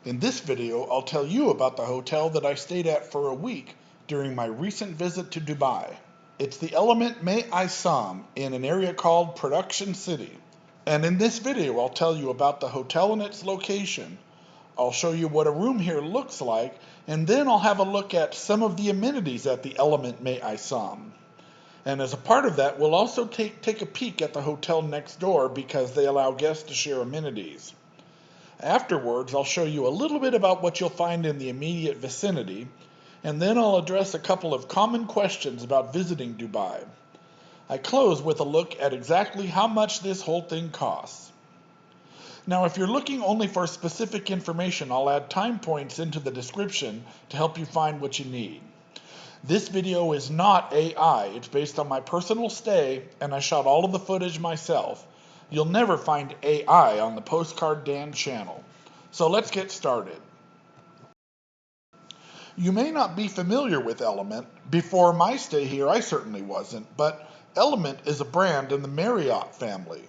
In this video, I'll tell you about the hotel that I stayed at for a week during my recent visit to Dubai. It's the Element May Isam in an area called Production City. And in this video, I'll tell you about the hotel and its location. I'll show you what a room here looks like, and then I'll have a look at some of the amenities at the Element May Isam. And as a part of that, we'll also take a peek at the hotel next door because they allow guests to share amenities. Afterwards, I'll show you a little bit about what you'll find in the immediate vicinity, and then I'll address a couple of common questions about visiting Dubai. I close with a look at exactly how much this whole thing costs. Now, if you're looking only for specific information, I'll add time points into the description to help you find what you need. This video is not AI. It's based on my personal stay, and I shot all of the footage myself. You'll never find AI on the Postcard Dan channel. So let's get started. You may not be familiar with Element. Before my stay here, I certainly wasn't, but Element is a brand in the Marriott family.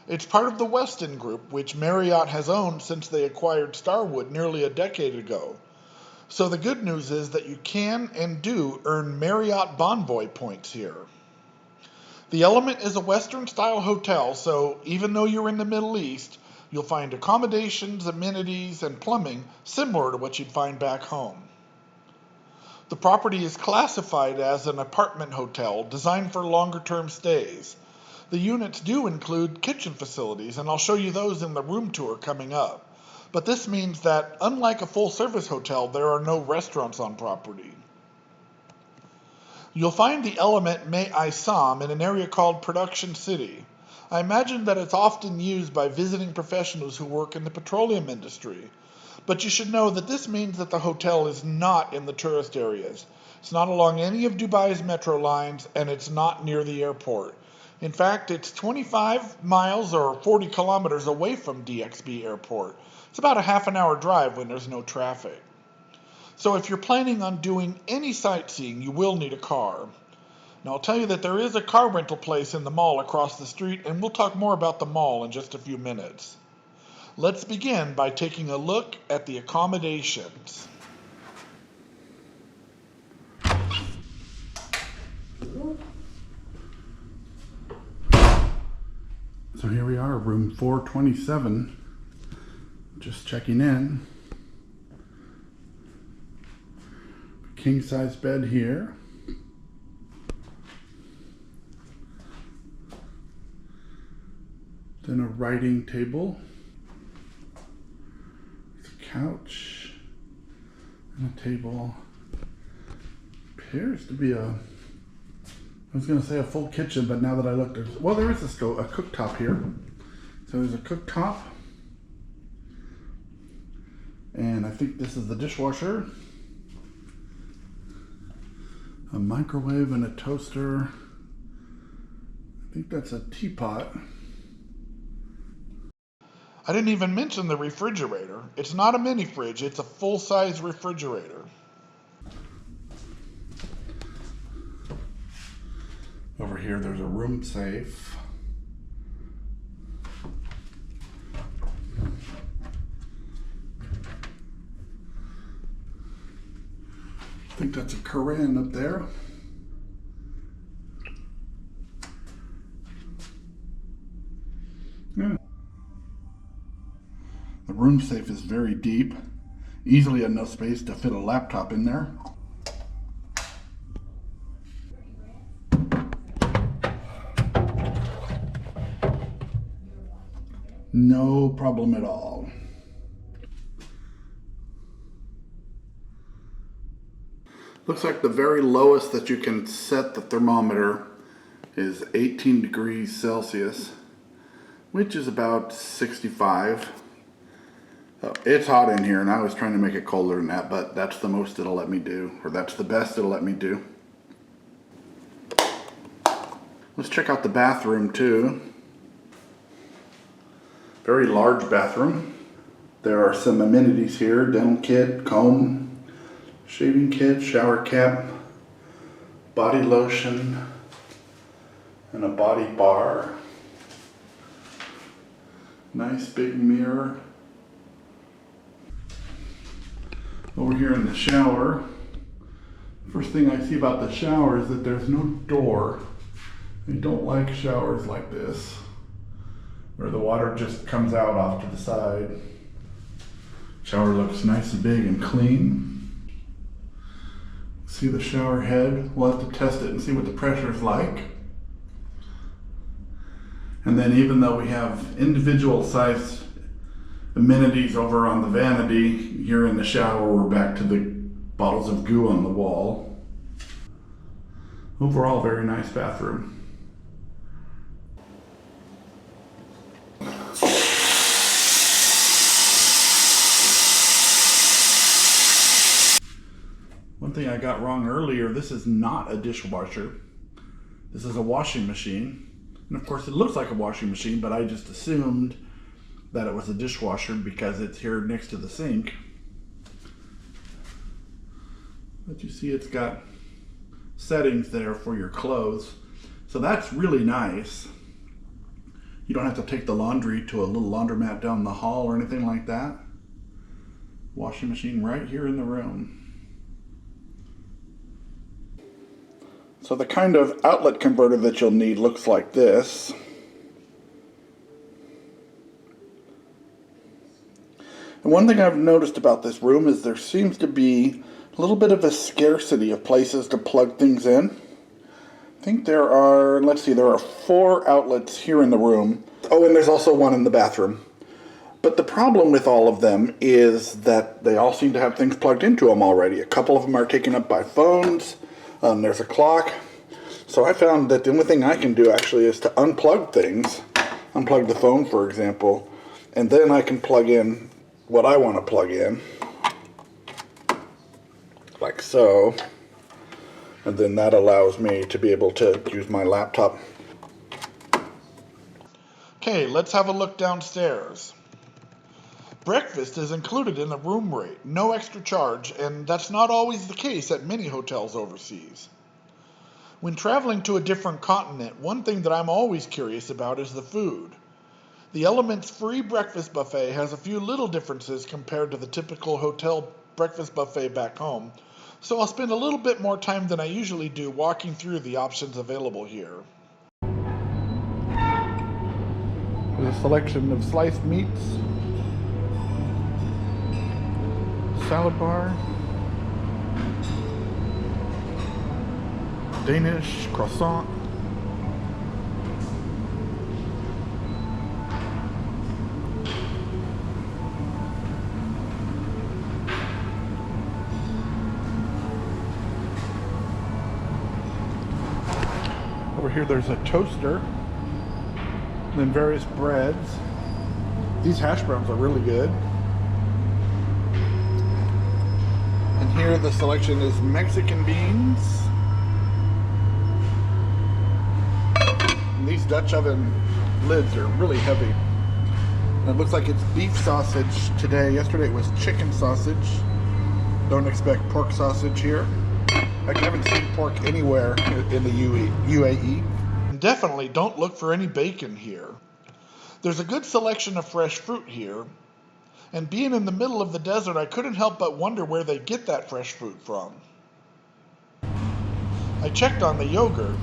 It's part of the Westin Group, which Marriott has owned since they acquired Starwood nearly a decade ago. So the good news is that you can and do earn Marriott Bonvoy points here. The Element is a Western-style hotel, so even though you're in the Middle East, you'll find accommodations, amenities, and plumbing similar to what you'd find back home. The property is classified as an apartment hotel designed for longer-term stays. The units do include kitchen facilities, and I'll show you those in the room tour coming up. But this means that, unlike a full-service hotel, there are no restaurants on property. You'll find the Element May Isam in an area called Production City. I imagine that it's often used by visiting professionals who work in the petroleum industry. But you should know that this means that the hotel is not in the tourist areas. It's not along any of Dubai's metro lines, and it's not near the airport. In fact, it's 25 miles or 40 kilometers away from DXB Airport. It's about a half an hour drive when there's no traffic. So if you're planning on doing any sightseeing, you will need a car. Now I'll tell you that there is a car rental place in the mall across the street, and we'll talk more about the mall in just a few minutes. Let's begin by taking a look at the accommodations. So here we are, room 427, just checking in. King size bed here. Then a writing table. There's a couch and a table. Appears to be I was going to say a full kitchen, but now that I look, there is a cooktop here. So there's a cooktop. And I think this is the dishwasher. A microwave and a toaster. I think that's a teapot. I didn't even mention the refrigerator. It's not a mini fridge, it's a full-size refrigerator. Over here there's a room safe. I think that's a Korean up there. Yeah. The room safe is very deep, easily enough space to fit a laptop in there. No problem at all. Looks like the very lowest that you can set the thermometer is 18 degrees Celsius, which is about 65. So it's hot in here, and I was trying to make it colder than that, but that's the most it'll let me do, or that's the best it'll let me do. Let's check out the bathroom too. Very large bathroom. There are some amenities here: dental kit, comb, shaving kit, shower cap, body lotion, and a body bar. Nice big mirror. Over here in the shower, first thing I see about the shower is that there's no door. I don't like showers like this, where the water just comes out off to the side. Shower looks nice and big and clean. See the shower head? We'll have to test it and see what the pressure is like. And then even though we have individual sized amenities over on the vanity, here in the shower we're back to the bottles of goo on the wall. Overall, very nice bathroom. One thing I got wrong earlier, this is not a dishwasher. This is a washing machine. And of course it looks like a washing machine, but I just assumed that it was a dishwasher because it's here next to the sink. But you see it's got settings there for your clothes. So that's really nice. You don't have to take the laundry to a little laundromat down the hall or anything like that. Washing machine right here in the room. So the kind of outlet converter that you'll need looks like this. And one thing I've noticed about this room is there seems to be a little bit of a scarcity of places to plug things in. I think there are, let's see, there are 4 outlets here in the room. Oh, and there's also one in the bathroom. But the problem with all of them is that they all seem to have things plugged into them already. A couple of them are taken up by phones. There's a clock. So I found that the only thing I can do actually is to unplug things. Unplug the phone, for example. And then I can plug in what I want to plug in. Like so. And then that allows me to be able to use my laptop. Okay, let's have a look downstairs. Breakfast is included in the room rate, no extra charge, and that's not always the case at many hotels overseas. When traveling to a different continent, one thing that I'm always curious about is the food. The Elements free breakfast buffet has a few little differences compared to the typical hotel breakfast buffet back home, so I'll spend a little bit more time than I usually do walking through the options available here. There's a selection of sliced meats, salad bar, Danish croissant, over here there's a toaster, and then various breads. These hash browns are really good. And here the selection is Mexican beans. And these Dutch oven lids are really heavy. And it looks like it's beef sausage today. Yesterday it was chicken sausage. Don't expect pork sausage here. I haven't seen pork anywhere in the UAE. And definitely don't look for any bacon here. There's a good selection of fresh fruit here. And being in the middle of the desert, I couldn't help but wonder where they get that fresh fruit from. I checked on the yogurt.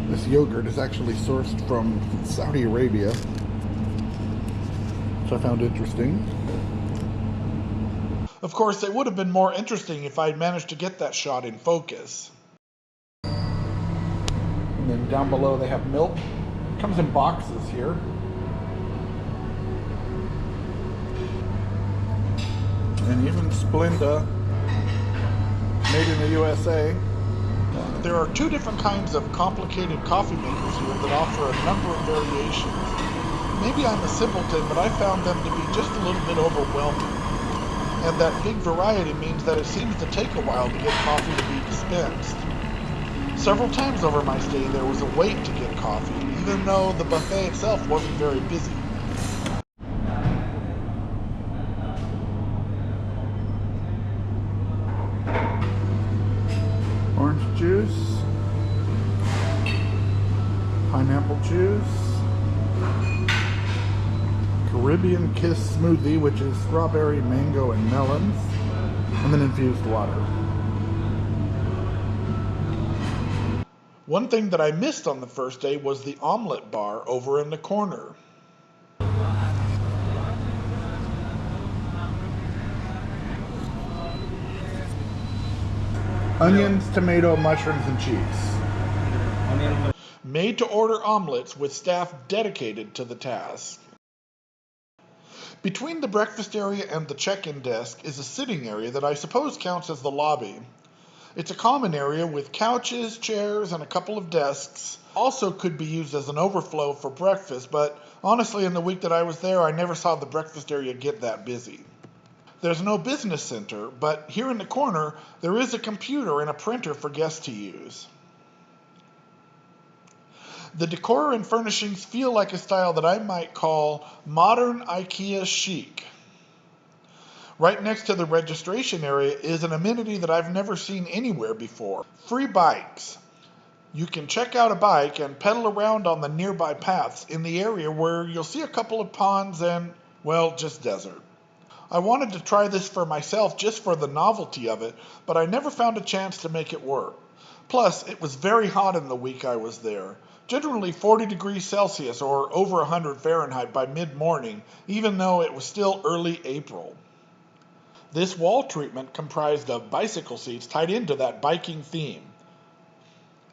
This yogurt is actually sourced from Saudi Arabia, which I found interesting. Of course, it would have been more interesting if I'd managed to get that shot in focus. And then down below they have milk. It comes in boxes here. And even Splenda, made in the USA. There are 2 different kinds of complicated coffee makers here that offer a number of variations. Maybe I'm a simpleton, but I found them to be just a little bit overwhelming. And that big variety means that it seems to take a while to get coffee to be dispensed. Several times over my stay there was a wait to get coffee, even though the buffet itself wasn't very busy. Orange juice, pineapple juice, Caribbean Caribbean Kiss smoothie, which is strawberry, mango, and melons, and then infused water. One thing that I missed on the first day was the omelet bar over in the corner. Onions, tomato, mushrooms, and cheese. Made to order omelets with staff dedicated to the task. Between the breakfast area and the check-in desk is a sitting area that I suppose counts as the lobby. It's a common area with couches, chairs, and a couple of desks. Also could be used as an overflow for breakfast, but honestly in the week that I was there, I never saw the breakfast area get that busy. There's no business center, but here in the corner, there is a computer and a printer for guests to use. The decor and furnishings feel like a style that I might call modern IKEA chic. Right next to the registration area is an amenity that I've never seen anywhere before. Free bikes. You can check out a bike and pedal around on the nearby paths in the area where you'll see a couple of ponds and, well, just desert. I wanted to try this for myself just for the novelty of it, but I never found a chance to make it work. Plus, it was very hot in the week I was there. Generally 40 degrees Celsius or over 100 Fahrenheit by mid-morning, even though it was still early April. This wall treatment comprised of bicycle seats tied into that biking theme.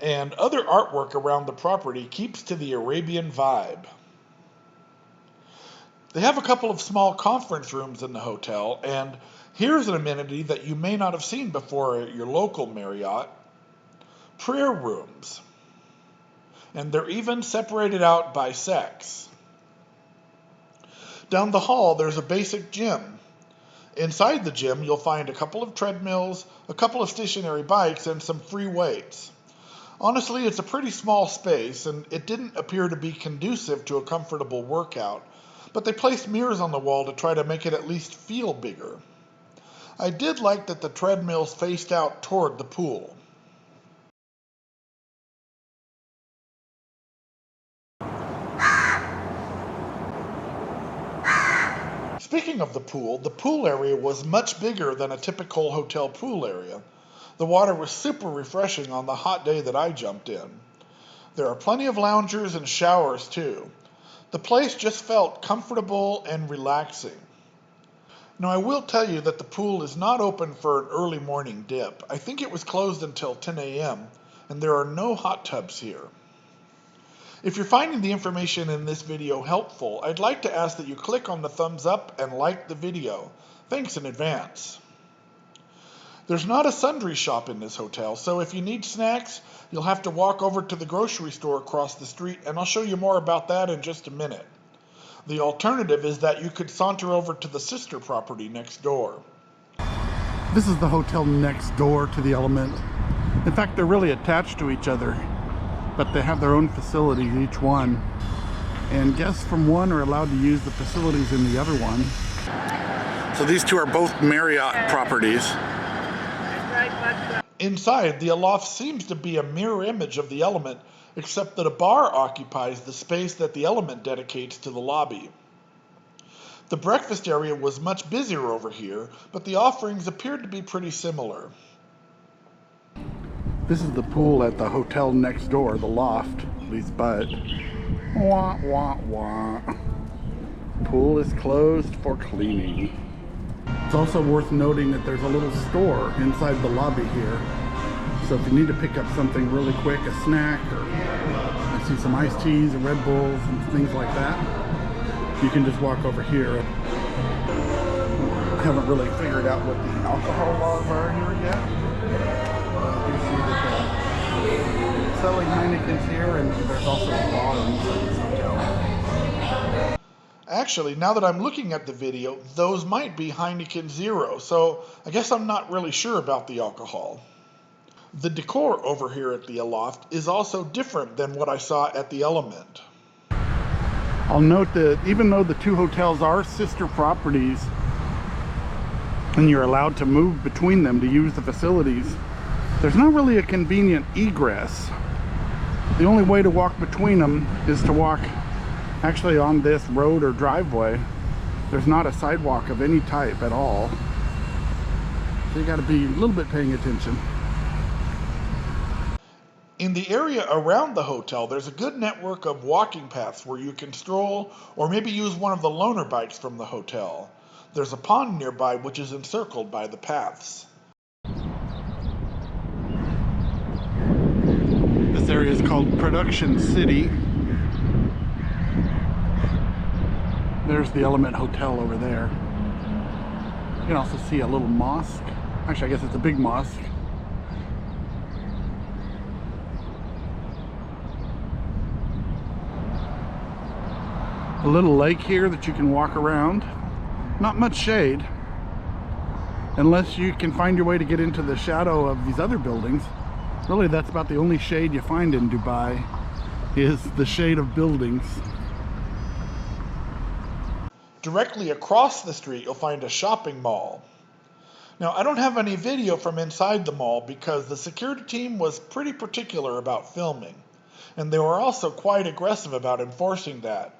And other artwork around the property keeps to the Arabian vibe. They have a couple of small conference rooms in the hotel, and here's an amenity that you may not have seen before at your local Marriott: prayer rooms. And they're even separated out by sex. Down the hall, there's a basic gym. Inside the gym, you'll find a couple of treadmills, a couple of stationary bikes, and some free weights. Honestly, it's a pretty small space, and it didn't appear to be conducive to a comfortable workout, but they placed mirrors on the wall to try to make it at least feel bigger. I did like that the treadmills faced out toward the pool. Speaking of the pool area was much bigger than a typical hotel pool area. The water was super refreshing on the hot day that I jumped in. There are plenty of loungers and showers too. The place just felt comfortable and relaxing. Now I will tell you that the pool is not open for an early morning dip. I think it was closed until 10 a.m. and there are no hot tubs here. If you're finding the information in this video helpful, I'd like to ask that you click on the thumbs up and like the video. Thanks in advance. There's not a sundry shop in this hotel, so if you need snacks, you'll have to walk over to the grocery store across the street, and I'll show you more about that in just a minute. The alternative is that you could saunter over to the sister property next door. This is the hotel next door to the Element. In fact, they're really attached to each other, but they have their own facilities, each one. And guests from one are allowed to use the facilities in the other one. So these two are both Marriott properties. Inside, the Aloft seems to be a mirror image of the Element, except that a bar occupies the space that the Element dedicates to the lobby. The breakfast area was much busier over here, but the offerings appeared to be pretty similar. This is the pool at the hotel next door, the Loft, at least but. Wah, wah, wah. Pool is closed for cleaning. It's also worth noting that there's a little store inside the lobby here. So if you need to pick up something really quick, a snack, or I see some iced teas and Red Bulls and things like that, you can just walk over here. I haven't really figured out what the alcohol laws are here yet. You see that they're selling Heineken's here, and there's also a bar inside this hotel. Actually, now that I'm looking at the video, those might be Heineken Zero, so I guess I'm not really sure about the alcohol. The decor over here at the Aloft is also different than what I saw at the Element. I'll note that even though the two hotels are sister properties, and you're allowed to move between them to use the facilities, there's not really a convenient egress. The only way to walk between them is to walk actually on this road or driveway. There's not a sidewalk of any type at all. So you got to be a little bit paying attention. In the area around the hotel, there's a good network of walking paths where you can stroll or maybe use one of the loaner bikes from the hotel. There's a pond nearby which is encircled by the paths. This area is called Production City. There's the Element Hotel over there. You can also see a little mosque. Actually, I guess it's a big mosque. A little lake here that you can walk around. Not much shade, unless you can find your way to get into the shadow of these other buildings. Really, that's about the only shade you find in Dubai, is the shade of buildings. Directly across the street, you'll find a shopping mall. Now, I don't have any video from inside the mall because the security team was pretty particular about filming, and they were also quite aggressive about enforcing that.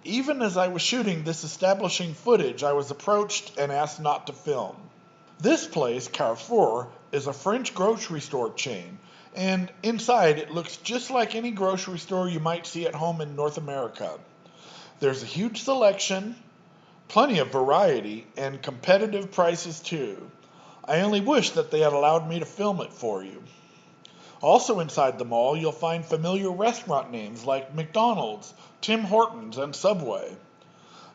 Even as I was shooting this establishing footage, I was approached and asked not to film. This place, Carrefour, is a French grocery store chain, and inside it looks just like any grocery store you might see at home in North America. There's a huge selection, plenty of variety, and competitive prices too. I only wish that they had allowed me to film it for you. Also inside the mall, you'll find familiar restaurant names like McDonald's, Tim Hortons, and Subway.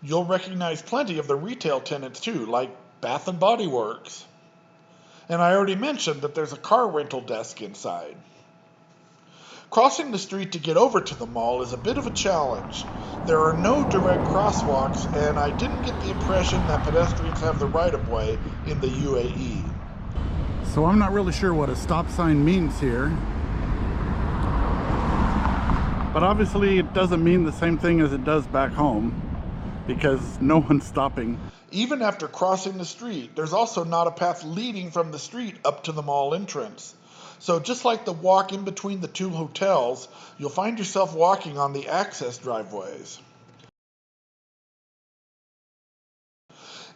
You'll recognize plenty of the retail tenants too, like Bath & Body Works. And I already mentioned that there's a car rental desk inside. Crossing the street to get over to the mall is a bit of a challenge. There are no direct crosswalks, and I didn't get the impression that pedestrians have the right-of-way in the UAE. So I'm not really sure what a stop sign means here. But obviously it doesn't mean the same thing as it does back home, because no one's stopping. Even after crossing the street, there's also not a path leading from the street up to the mall entrance. So just like the walk in between the two hotels, you'll find yourself walking on the access driveways.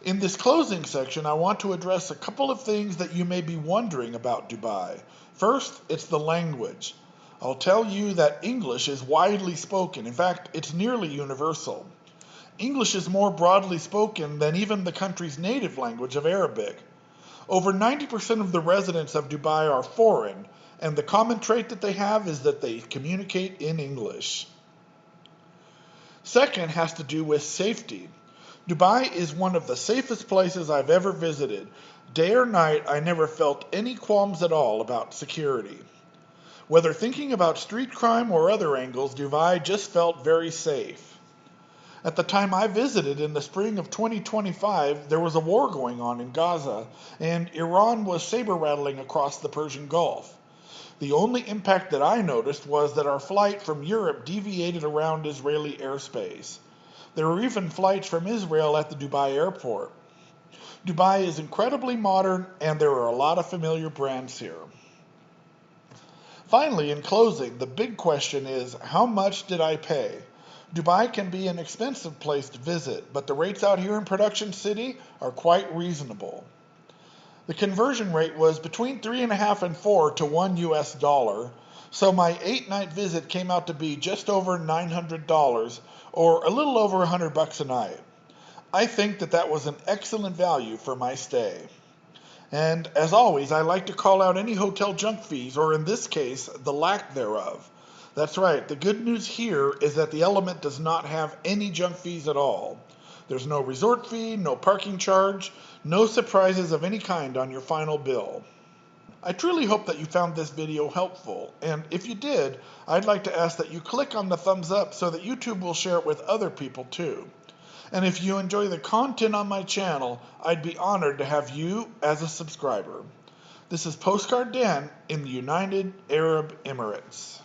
In this closing section, I want to address a couple of things that you may be wondering about Dubai. First, it's the language. I'll tell you that English is widely spoken. In fact, it's nearly universal. English is more broadly spoken than even the country's native language of Arabic. Over 90% of the residents of Dubai are foreign, and the common trait that they have is that they communicate in English. Second has to do with safety. Dubai is one of the safest places I've ever visited. Day or night, I never felt any qualms at all about security. Whether thinking about street crime or other angles, Dubai just felt very safe. At the time I visited in the spring of 2025, there was a war going on in Gaza, and Iran was saber-rattling across the Persian Gulf. The only impact that I noticed was that our flight from Europe deviated around Israeli airspace. There were even flights from Israel at the Dubai airport. Dubai is incredibly modern, and there are a lot of familiar brands here. Finally, in closing, the big question is, how much did I pay? Dubai can be an expensive place to visit, but the rates out here in Production City are quite reasonable. The conversion rate was between 3.5 and 4 to $1 US, so my 8-night visit came out to be just over $900, or a little over $100 a night. I think that was an excellent value for my stay. And as always, I like to call out any hotel junk fees, or in this case, the lack thereof. That's right, the good news here is that the Element does not have any junk fees at all. There's no resort fee, no parking charge, no surprises of any kind on your final bill. I truly hope that you found this video helpful, and if you did, I'd like to ask that you click on the thumbs up so that YouTube will share it with other people too. And if you enjoy the content on my channel, I'd be honored to have you as a subscriber. This is Postcard Dan in the United Arab Emirates.